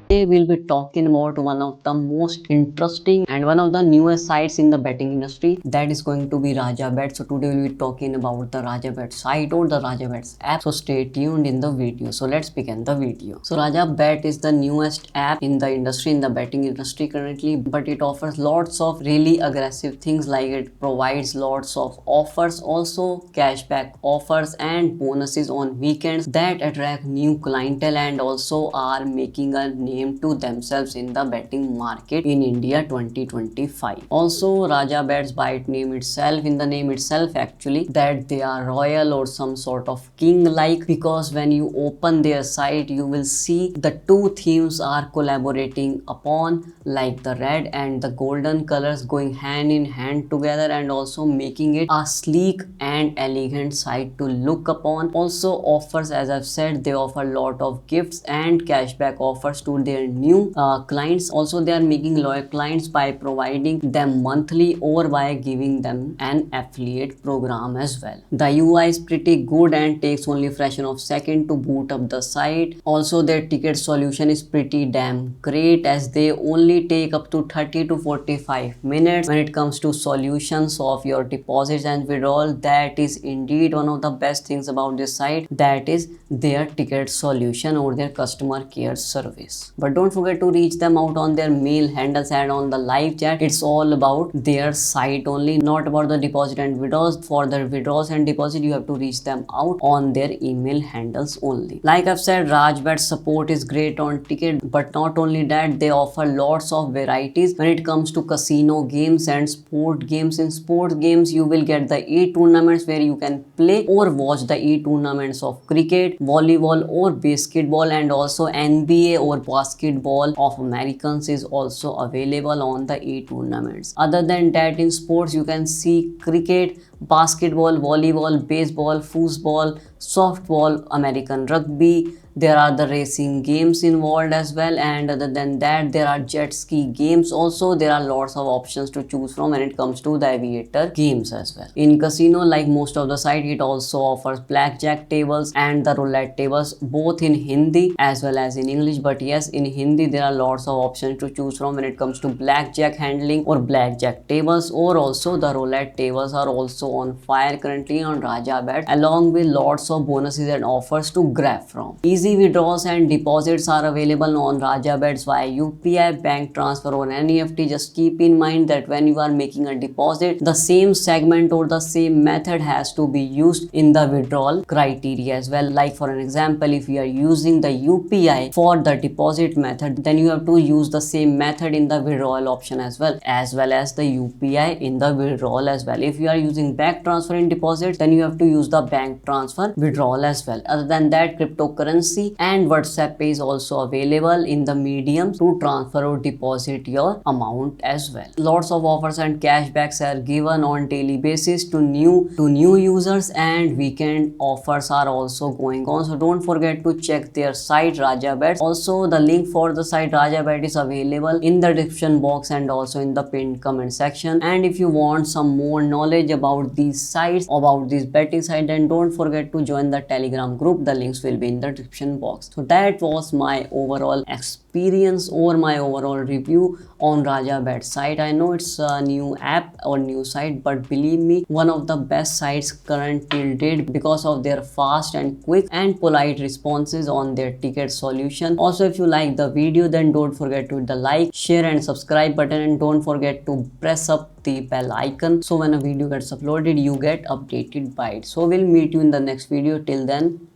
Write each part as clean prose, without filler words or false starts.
Today we'll be talking about one of the most interesting and one of the newest sites in the betting industry, that is going to be RajaBet. So today we'll be talking about the RajaBet site or the RajaBet app. So stay tuned in the video. So let's begin the video. So RajaBet is the newest app in the industry, in the betting industry currently, but it offers lots of really aggressive things, like it provides lots of offers, also cashback offers and bonuses on weekends that attract new clientele and also are making a name to themselves in the betting market in India 2025. Also, RajaBets by its name itself, in the name itself actually, that they are royal or some sort of king like, because when you open their site you will see the two themes are collaborating upon, like the red and the golden colors going hand in hand together and also making it a sleek and elegant site to look upon. Also offers, as I've said, they offer a lot of gifts and cashback offers to their new clients. Also they are making loyal clients by providing them monthly or by giving them an affiliate program as well. The UI is pretty good and takes only a fraction of second to boot up the site. Also their ticket solution is pretty damn great, as they only take up to 30 to 45 minutes when it comes to solutions of your deposits and withdrawal. That is indeed one of the best things about this site, that is their ticket solution or their customer care service. But don't forget to reach them out on their mail handles and on the live chat. It's all about their site only, not about the deposit and withdrawals. For the withdrawals and deposit you have to reach them out on their email handles only. Like I've said, RajaBet support is great on ticket, but not only that, they offer lots of varieties when it comes to casino games and sport games. In sports games you will get the e-tournaments where you can play or watch the e-tournaments of cricket, volleyball or basketball, and also NBA or basketball of Americans is also available on the e-tournaments. Other than that, in sports you can see cricket, basketball, volleyball, baseball, football, softball, American rugby. There are the racing games involved as well, and other than that there are jet ski games. Also there are lots of options to choose from when it comes to the aviator games as well. In casino, like most of the site, it also offers blackjack tables and the roulette tables, both in Hindi as well as in English. But yes, in Hindi there are lots of options to choose from when it comes to blackjack handling or blackjack tables, or also the roulette tables are also on fire currently on RajaBet, along with lots of bonuses and offers to grab from. Easy withdrawals and deposits are available on RajaBet via UPI, bank transfer or NEFT. Just keep in mind that when you are making a deposit, the same segment or the same method has to be used in the withdrawal criteria as well. Like for an example, if you are using the UPI for the deposit method, then you have to use the same method in the withdrawal option as well as the UPI in the withdrawal as well. If you are using bank transfer in deposit, then you have to use the bank transfer withdrawal as well. Other than that, cryptocurrency and WhatsApp Pay is also available in the medium to transfer or deposit your amount as well. Lots of offers and cashbacks are given on daily basis to new users, and weekend offers are also going on. So don't forget to check their site RajaBet. Also the link for the site RajaBet is available in the description box and also in the pinned comment section. And if you want some more knowledge about these sites, about this betting site, then don't forget to join the Telegram group. The links will be in the description box. So that was my overall experience or my overall review on RajaBet site. I know it's a new app or new site, but believe me, one of the best sites current till date because of their fast and quick and polite responses on their ticket solution. Also, if you like the video, then don't forget to hit the like, share and subscribe button, and don't forget to press up the bell icon so when a video gets uploaded you get updated by it. So we'll meet you in the next video. Till then,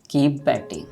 keep betting.